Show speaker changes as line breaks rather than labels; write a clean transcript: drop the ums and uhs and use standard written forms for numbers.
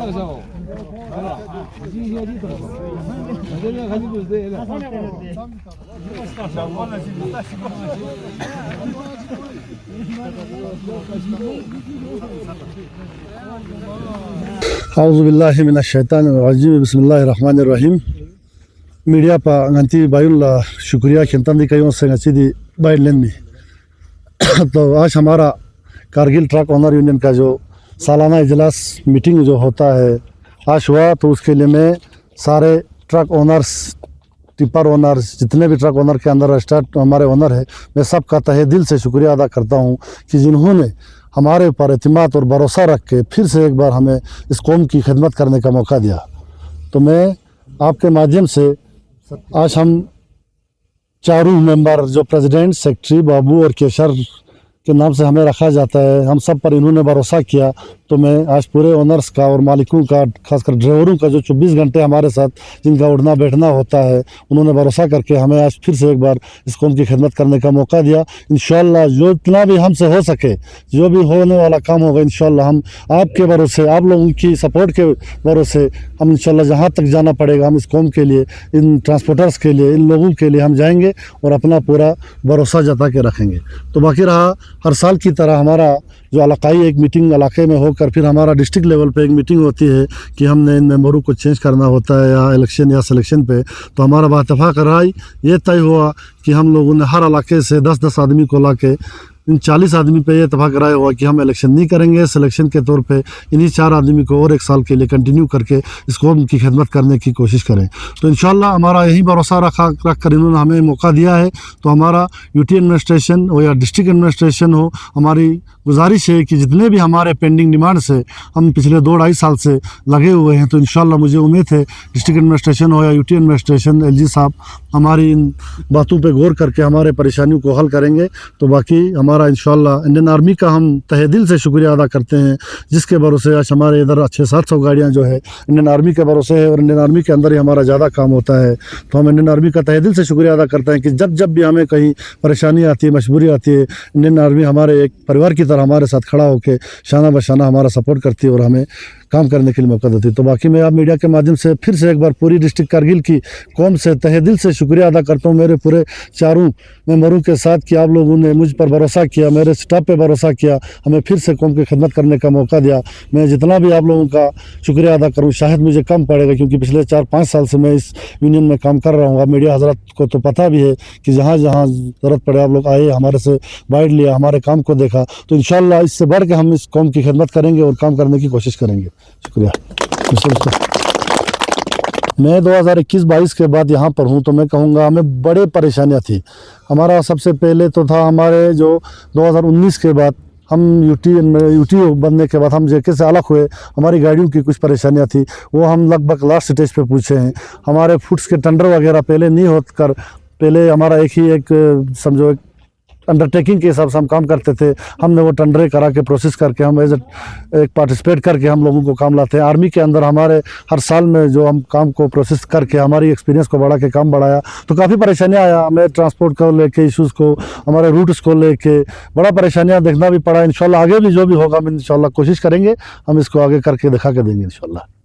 Auzubillahi mineşşeytanirracim. Bismillahirrahmanirrahim. Media पर गंती बायुल्ला शुक्रिया खिंतन कई से अच्छी दी बाइड लेन में तो आज हमारा कारगिल ट्रक ओनर यूनियन का जो सालाना इजलास मीटिंग जो होता है आज हुआ। तो उसके लिए मैं सारे ट्रक ओनर्स, टिपर ओनर्स, जितने भी ट्रक ओनर के अंदर स्टार्ट हमारे ओनर है, मैं सबका तहे दिल से शुक्रिया अदा करता हूँ कि जिन्होंने हमारे ऊपर एतमाद और भरोसा रख के फिर से एक बार हमें इस कौम की खिदमत करने का मौका दिया। तो मैं आपके माध्यम से आज हम चारों मेंबर जो प्रेसिडेंट, सेक्रेटरी, बाबू और केशर के नाम से हमें रखा जाता है, हम सब पर इन्होंने भरोसा किया। तो मैं आज पूरे ओनर्स का और मालिकों का, खासकर ड्राइवरों का जो 24 घंटे हमारे साथ जिनका उठना बैठना होता है, उन्होंने भरोसा करके हमें आज फिर से एक बार इस कौम की खिदमत करने का मौका दिया। इंशाअल्लाह जो इतना भी हमसे हो सके, जो भी होने वाला काम होगा, इंशाअल्लाह हम आपके भरोसे, आप लोगों की सपोर्ट के भरोसे हम इंशाअल्लाह जहाँ तक जाना पड़ेगा हम इस कौम के लिए, इन ट्रांसपोर्टर्स के लिए, इन लोगों के लिए हम जाएंगे और अपना पूरा भरोसा जता के रखेंगे। तो बाकी रहा हर साल की तरह हमारा जो इलाकाई एक मीटिंग इलाके में होकर फिर हमारा डिस्ट्रिक्ट लेवल पे एक मीटिंग होती है कि हमने इन मेंबरों को चेंज करना होता है या इलेक्शन या सिलेक्शन पे। तो हमारा बातफाक राय ये तय हुआ कि हम लोगों ने हर इलाके से 10-10 आदमी को ला के इन 40 आदमी पे ये इतफाक़ राय हुआ कि हम इलेक्शन नहीं करेंगे। सिलेक्शन के तौर पे इन्हीं 4 आदमी को और 1 साल के लिए कंटिन्यू करके इस कौम की खिदमत करने की कोशिश करें। तो इंशाअल्लाह हमारा यही भरोसा रख कर इन्होंने हमें मौका दिया है। तो हमारा यूटी एडमिनिस्ट्रेशन हो या डिस्ट्रिक्ट एडमिनिस्ट्रेशन हो, हमारी गुजारिश है कि जितने भी हमारे पेंडिंग डिमांड्स है, हम पिछले 2-2.5 साल से लगे हुए हैं। तो इंशाअल्लाह मुझे उम्मीद है डिस्ट्रिक्ट एडमिनिस्ट्रेशन हो या यूटी एडमिनिस्ट्रेशन, एलजी साहब हमारी इन बातों पे गौर करके हमारे परेशानियों को हल करेंगे। तो बाकी हमारा इंशाअल्लाह इंडियन आर्मी का हम तहे दिल से शुक्रिया अदा करते हैं, जिसके भरोसे आज हमारे इधर 600-700 गाड़ियाँ जो है इंडियन आर्मी के भरोसे है और इंडियन आर्मी के अंदर ही हमारा ज़्यादा काम होता है। तो हम इंडियन आर्मी का तहे दिल से शुक्रिया अदा करते हैं कि जब जब भी हमें कहीं परेशानी आती है, मजबूरी आती है, इंडियन आर्मी हमारे एक परिवार की तरह हमारे साथ खड़ा होकर शाना बशाना हमारा सपोर्ट करती है और हमें काम करने के लिए मौका देती है। तो बाकी मैं आप मीडिया के माध्यम से फिर से एक बार पूरी डिस्ट्रिक्ट कारगिल की कौम से तहे दिल से शुक्रिया अदा करता हूँ, मेरे पूरे चारों मेंबरों के साथ, कि आप लोगों ने मुझ पर भरोसा किया, मेरे स्टाफ पे भरोसा किया, हमें फिर से कौम की खिदमत करने का मौका दिया। मैं जितना भी आप लोगों का शुक्रिया अदा करूँ शायद मुझे कम पड़ेगा, क्योंकि पिछले 4-5 साल से मैं इस यूनियन में काम कर रहा हूँ। अब मीडिया हजरत को तो पता भी है कि जहाँ जहाँ ज़रूरत पड़े आप लोग आए, हमारे से बाइट लिया, हमारे काम को देखा। तो इंशाअल्लाह इससे बढ़ के हम इस कौम की खिदमत करेंगे और काम करने की कोशिश करेंगे। शुक्रिया। मैं 2021-22 के बाद यहाँ पर हूँ, तो मैं कहूँगा हमें बड़े परेशानियाँ थी। हमारा सबसे पहले तो था हमारे जो 2019 के बाद हम यूटी बनने के बाद हम जेके से अलग हुए, हमारी गाड़ियों की कुछ परेशानियाँ थी, वो हम लगभग लास्ट स्टेज पे पूछे हैं। हमारे फूड्स के टेंडर वगैरह पहले नहीं होकर, पहले हमारा एक समझो एक अंडरटेकिंग के हिसाब से हम काम करते थे। हमने वो टेंडर करा के प्रोसेस करके हम एज एक पार्टिसिपेट करके हम लोगों को काम लाते हैं। आर्मी के अंदर हमारे हर साल में जो हम काम को प्रोसेस करके हमारी एक्सपीरियंस को बढ़ा के काम बढ़ाया। तो काफ़ी परेशानियाँ आया हमें, ट्रांसपोर्ट को लेके इश्यूज़ को, हमारे रूट्स को लेके बड़ा परेशानियाँ देखना भी पड़ा। इंशाल्लाह आगे भी जो भी होगा हम इंशाल्लाह कोशिश करेंगे, हम इसको आगे करके दिखा के देंगे इंशाल्लाह।